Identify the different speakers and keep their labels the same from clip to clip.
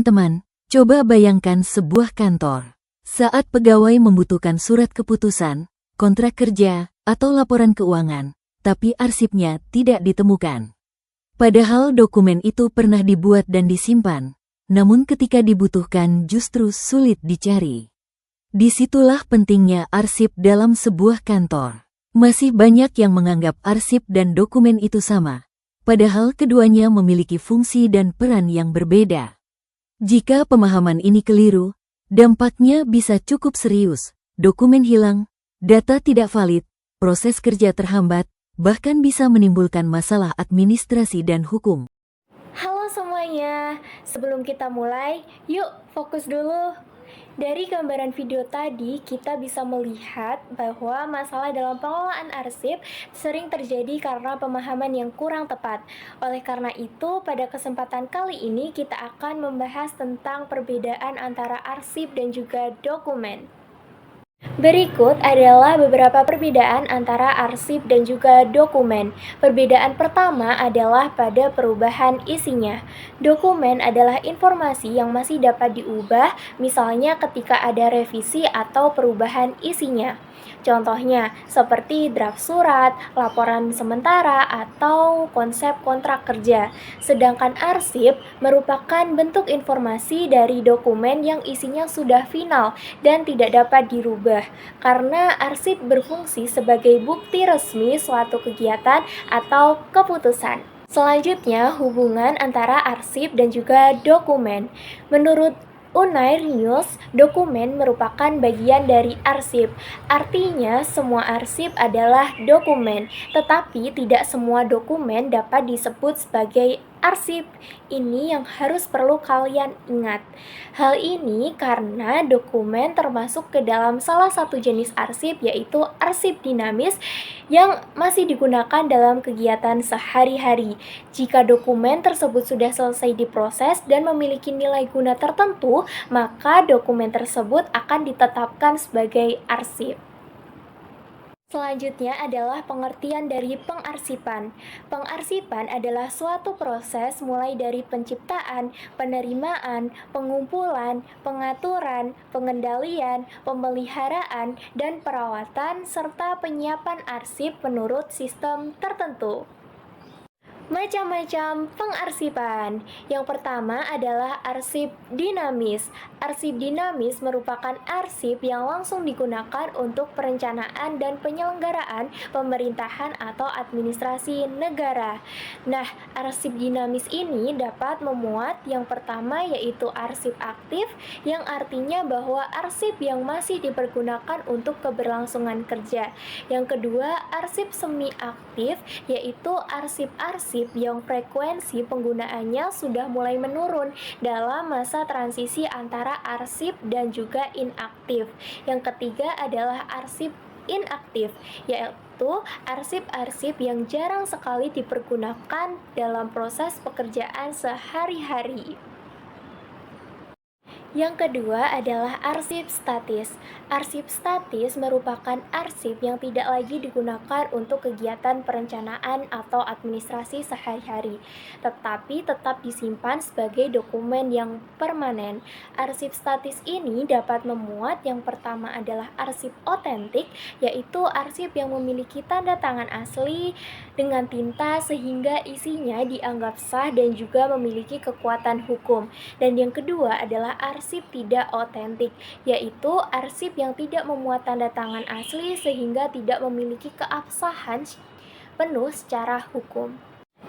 Speaker 1: Teman-teman, coba bayangkan sebuah kantor. Saat pegawai membutuhkan surat keputusan, kontrak kerja, atau laporan keuangan, tapi arsipnya tidak ditemukan. Padahal dokumen itu pernah dibuat dan disimpan, namun ketika dibutuhkan justru sulit dicari. Disitulah pentingnya arsip dalam sebuah kantor. Masih banyak yang menganggap arsip dan dokumen itu sama, padahal keduanya memiliki fungsi dan peran yang berbeda. Jika pemahaman ini keliru, dampaknya bisa cukup serius. Dokumen hilang, data tidak valid, proses kerja terhambat, bahkan bisa menimbulkan masalah administrasi dan hukum.
Speaker 2: Halo semuanya, sebelum kita mulai, yuk fokus dulu. Dari gambaran video tadi, kita bisa melihat bahwa masalah dalam pengelolaan arsip sering terjadi karena pemahaman yang kurang tepat. Oleh karena itu, pada kesempatan kali ini kita akan membahas tentang perbedaan antara arsip dan juga dokumen. Berikut adalah beberapa perbedaan antara arsip dan juga dokumen. Perbedaan pertama adalah pada perubahan isinya. Dokumen adalah informasi yang masih dapat diubah, misalnya ketika ada revisi atau perubahan isinya. Contohnya, seperti draft surat, laporan sementara, atau konsep kontrak kerja. Sedangkan arsip merupakan bentuk informasi dari dokumen yang isinya sudah final dan tidak dapat dirubah, karena arsip berfungsi sebagai bukti resmi suatu kegiatan atau keputusan. Selanjutnya, hubungan antara arsip dan juga dokumen. Menurut Unair News, dokumen merupakan bagian dari arsip. Artinya, semua arsip adalah dokumen, tetapi tidak semua dokumen dapat disebut sebagai arsip. Ini yang harus perlu kalian ingat. Hal ini karena dokumen termasuk ke dalam salah satu jenis arsip, yaitu arsip dinamis yang masih digunakan dalam kegiatan sehari-hari. Jika dokumen tersebut sudah selesai diproses dan memiliki nilai guna tertentu, maka dokumen tersebut akan ditetapkan sebagai arsip. Selanjutnya adalah pengertian dari pengarsipan. Pengarsipan adalah suatu proses mulai dari penciptaan, penerimaan, pengumpulan, pengaturan, pengendalian, pemeliharaan, dan perawatan, serta penyiapan arsip menurut sistem tertentu. Macam-macam pengarsipan. Yang pertama adalah arsip dinamis. Arsip dinamis merupakan arsip yang langsung digunakan untuk perencanaan dan penyelenggaraan pemerintahan atau administrasi negara. Nah, arsip dinamis ini dapat memuat yang pertama yaitu arsip aktif, yang artinya bahwa arsip yang masih dipergunakan untuk keberlangsungan kerja. Yang kedua, arsip semi aktif, yaitu arsip-arsip yang frekuensi penggunaannya sudah mulai menurun dalam masa transisi antara arsip dan juga inaktif. Yang ketiga adalah arsip inaktif, yaitu arsip-arsip yang jarang sekali dipergunakan dalam proses pekerjaan sehari-hari. Yang kedua adalah arsip statis. Arsip statis merupakan arsip yang tidak lagi digunakan untuk kegiatan perencanaan atau administrasi sehari-hari, tetapi tetap disimpan sebagai dokumen yang permanen. Arsip statis ini dapat memuat yang pertama adalah arsip otentik, yaitu arsip yang memiliki tanda tangan asli dengan tinta sehingga isinya dianggap sah dan juga memiliki kekuatan hukum. Dan yang kedua adalah arsip tidak otentik, yaitu arsip yang tidak memuat tanda tangan asli sehingga tidak memiliki keabsahan penuh secara hukum.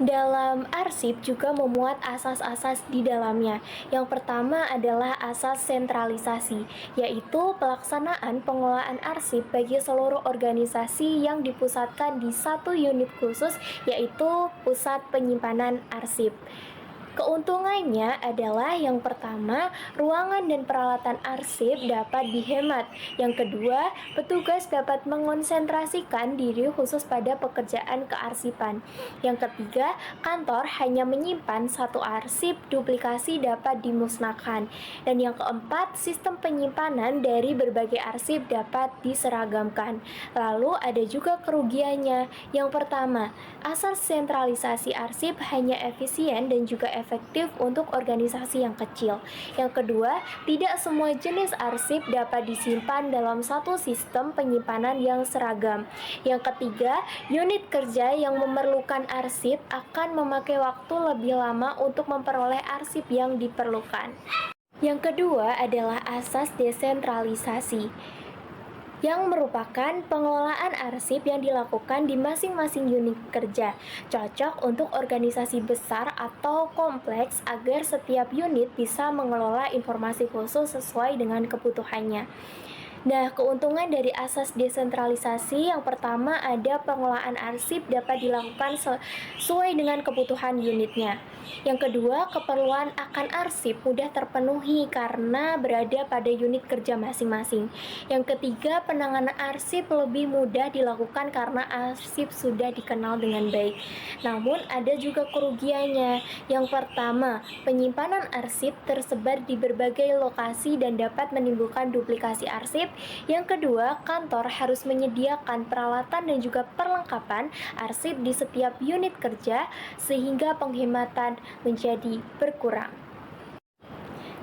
Speaker 2: Dalam arsip juga memuat asas-asas di dalamnya. Yang pertama adalah asas sentralisasi, yaitu pelaksanaan pengelolaan arsip bagi seluruh organisasi yang dipusatkan di satu unit khusus, yaitu pusat penyimpanan arsip. Keuntungannya adalah yang pertama, ruangan dan peralatan arsip dapat dihemat. Yang kedua, petugas dapat mengonsentrasikan diri khusus pada pekerjaan kearsipan. Yang ketiga, kantor hanya menyimpan satu arsip, duplikasi dapat dimusnahkan. Dan yang keempat, sistem penyimpanan dari berbagai arsip dapat diseragamkan. Lalu ada juga kerugiannya. Yang pertama, asas sentralisasi arsip hanya efisien dan juga efektif untuk organisasi yang kecil. Yang kedua, tidak semua jenis arsip dapat disimpan dalam satu sistem penyimpanan yang seragam. Yang ketiga, unit kerja yang memerlukan arsip akan memakai waktu lebih lama untuk memperoleh arsip yang diperlukan. Yang kedua adalah asas desentralisasi, yang merupakan pengelolaan arsip yang dilakukan di masing-masing unit kerja, cocok untuk organisasi besar atau kompleks agar setiap unit bisa mengelola informasi khusus sesuai dengan kebutuhannya. Nah, keuntungan dari asas desentralisasi yang pertama ada pengelolaan arsip dapat dilakukan sesuai dengan kebutuhan unitnya. Yang kedua, keperluan akan arsip mudah terpenuhi karena berada pada unit kerja masing-masing. Yang ketiga, penanganan arsip lebih mudah dilakukan karena arsip sudah dikenal dengan baik. Namun, ada juga kerugiannya. Yang pertama, penyimpanan arsip tersebar di berbagai lokasi dan dapat menimbulkan duplikasi arsip. Yang kedua, kantor harus menyediakan peralatan dan juga perlengkapan arsip di setiap unit kerja sehingga penghematan menjadi berkurang.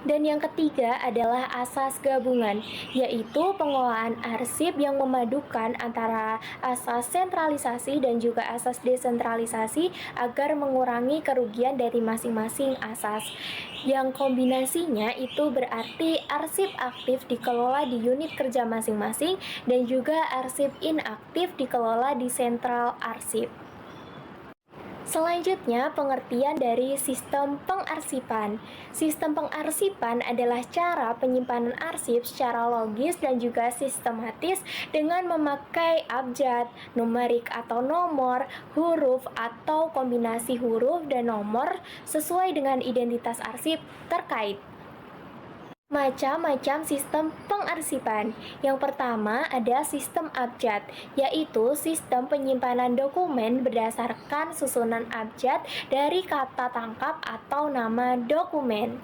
Speaker 2: Dan yang ketiga adalah asas gabungan, yaitu pengelolaan arsip yang memadukan antara asas sentralisasi dan juga asas desentralisasi agar mengurangi kerugian dari masing-masing asas. Yang kombinasinya itu berarti arsip aktif dikelola di unit kerja masing-masing dan juga arsip inaktif dikelola di sentral arsip. Selanjutnya, pengertian dari sistem pengarsipan. Sistem pengarsipan adalah cara penyimpanan arsip secara logis dan juga sistematis dengan memakai abjad, numerik atau nomor, huruf atau kombinasi huruf dan nomor sesuai dengan identitas arsip terkait. Macam-macam sistem pengarsipan. Yang pertama ada sistem abjad, yaitu sistem penyimpanan dokumen berdasarkan susunan abjad dari kata tangkap atau nama dokumen.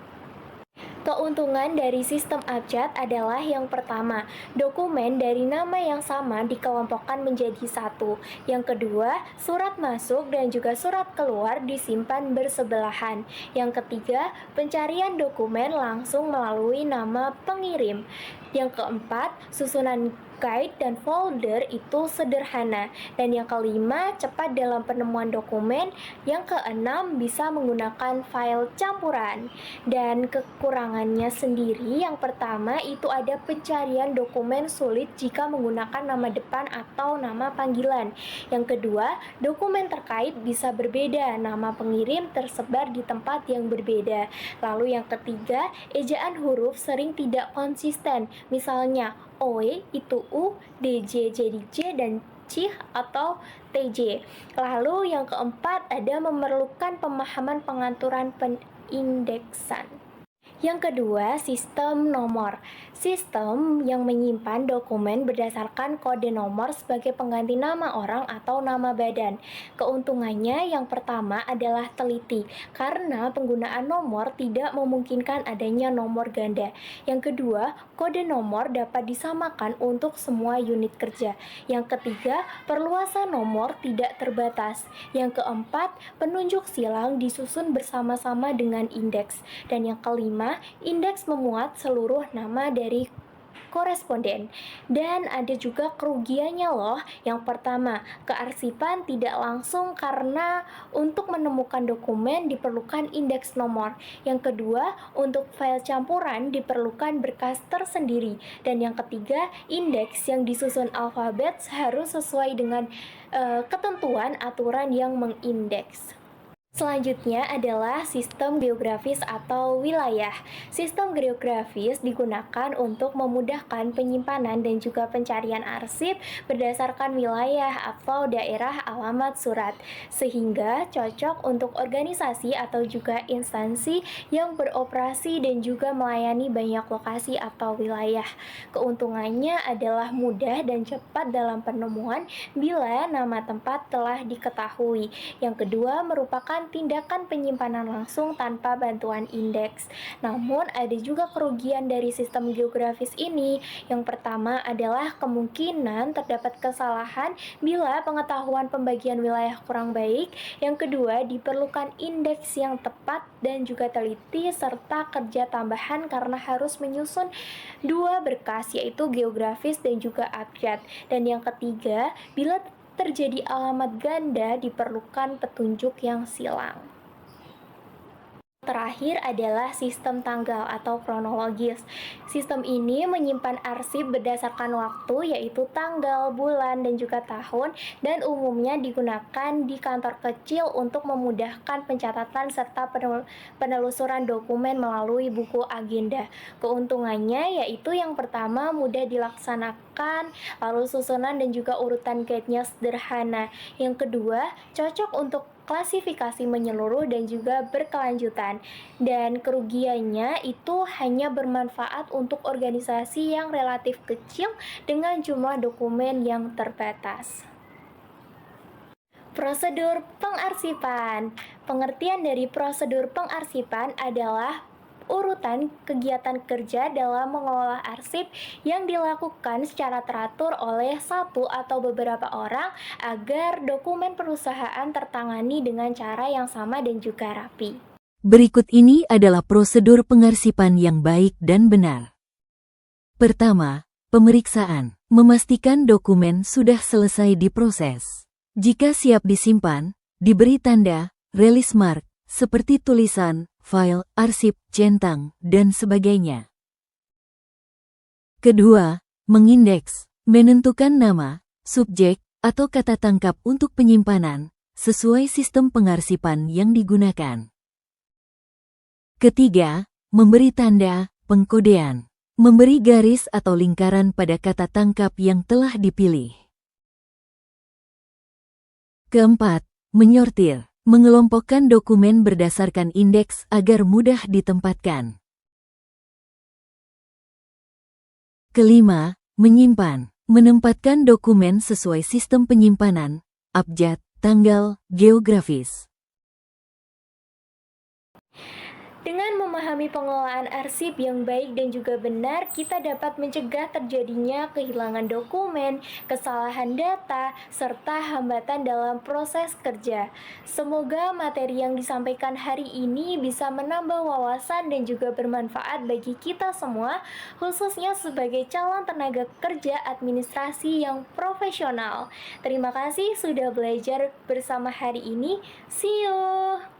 Speaker 2: Keuntungan dari sistem abjad adalah yang pertama, dokumen dari nama yang sama dikelompokkan menjadi satu. Yang kedua, surat masuk dan juga surat keluar disimpan bersebelahan. Yang ketiga, pencarian dokumen langsung melalui nama pengirim. Yang keempat, susunan guide dan folder itu sederhana. Dan yang kelima, cepat dalam penemuan dokumen. Yang keenam, bisa menggunakan file campuran. Dan kekurangannya sendiri, yang pertama itu ada pencarian dokumen sulit jika menggunakan nama depan atau nama panggilan. Yang kedua, dokumen terkait bisa berbeda, nama pengirim tersebar di tempat yang berbeda. Lalu yang ketiga, ejaan huruf sering tidak konsisten. Misalnya, OE itu U, DJ jadi J, dan CIH atau TJ. Lalu yang keempat ada memerlukan pemahaman pengaturan penindeksan. Yang kedua, sistem nomor. Sistem yang menyimpan dokumen berdasarkan kode nomor sebagai pengganti nama orang atau nama badan. Keuntungannya yang pertama adalah teliti, karena penggunaan nomor tidak memungkinkan adanya nomor ganda. Yang kedua, kode nomor dapat disamakan untuk semua unit kerja. Yang ketiga, perluasan nomor tidak terbatas. Yang keempat, penunjuk silang disusun bersama-sama dengan indeks. Dan yang kelima, indeks memuat seluruh nama dari koresponden. Dan ada juga kerugiannya loh. Yang pertama, kearsipan tidak langsung karena untuk menemukan dokumen diperlukan indeks nomor. Yang kedua, untuk file campuran diperlukan berkas tersendiri. Dan yang ketiga, indeks yang disusun alfabet harus sesuai dengan ketentuan aturan yang mengindeks. Selanjutnya adalah sistem geografis atau wilayah. Sistem geografis digunakan untuk memudahkan penyimpanan dan juga pencarian arsip berdasarkan wilayah atau daerah alamat surat, sehingga cocok untuk organisasi atau juga instansi yang beroperasi dan juga melayani banyak lokasi atau wilayah. Keuntungannya adalah mudah dan cepat dalam penemuan bila nama tempat telah diketahui. Yang kedua merupakan melakukan tindakan penyimpanan langsung tanpa bantuan indeks. Namun, ada juga kerugian dari sistem geografis ini. Yang pertama adalah kemungkinan terdapat kesalahan bila pengetahuan pembagian wilayah kurang baik. Yang kedua, diperlukan indeks yang tepat dan juga teliti serta kerja tambahan karena harus menyusun dua berkas, yaitu geografis dan juga abjad. Dan yang ketiga, bila terjadi alamat ganda diperlukan petunjuk yang silang. Terakhir adalah sistem tanggal atau kronologis. Sistem ini menyimpan arsip berdasarkan waktu, yaitu tanggal, bulan, dan juga tahun, dan umumnya digunakan di kantor kecil untuk memudahkan pencatatan serta penelusuran dokumen melalui buku agenda. Keuntungannya yaitu yang pertama, mudah dilaksanakan, lalu susunan dan juga urutan guide-nya sederhana. Yang kedua, cocok untuk klasifikasi menyeluruh dan juga berkelanjutan. Dan kerugiannya itu hanya bermanfaat untuk organisasi yang relatif kecil dengan jumlah dokumen yang terbatas. Prosedur pengarsipan. Pengertian dari prosedur pengarsipan adalah urutan kegiatan kerja dalam mengelola arsip yang dilakukan secara teratur oleh satu atau beberapa orang agar dokumen perusahaan tertangani dengan cara yang sama dan juga rapi.
Speaker 1: Berikut ini adalah prosedur pengarsipan yang baik dan benar. Pertama, pemeriksaan. Memastikan dokumen sudah selesai diproses. Jika siap disimpan, diberi tanda, release mark, seperti tulisan, file, arsip, centang, dan sebagainya. Kedua, mengindeks, menentukan nama, subjek, atau kata tangkap untuk penyimpanan, sesuai sistem pengarsipan yang digunakan. Ketiga, memberi tanda, pengkodean, memberi garis atau lingkaran pada kata tangkap yang telah dipilih. Keempat, menyortir. Mengelompokkan dokumen berdasarkan indeks agar mudah ditempatkan. Kelima, menyimpan. Menempatkan dokumen sesuai sistem penyimpanan, abjad, tanggal, geografis.
Speaker 2: Dengan memahami pengelolaan arsip yang baik dan juga benar, kita dapat mencegah terjadinya kehilangan dokumen, kesalahan data, serta hambatan dalam proses kerja. Semoga materi yang disampaikan hari ini bisa menambah wawasan dan juga bermanfaat bagi kita semua, khususnya sebagai calon tenaga kerja administrasi yang profesional. Terima kasih sudah belajar bersama hari ini. See you!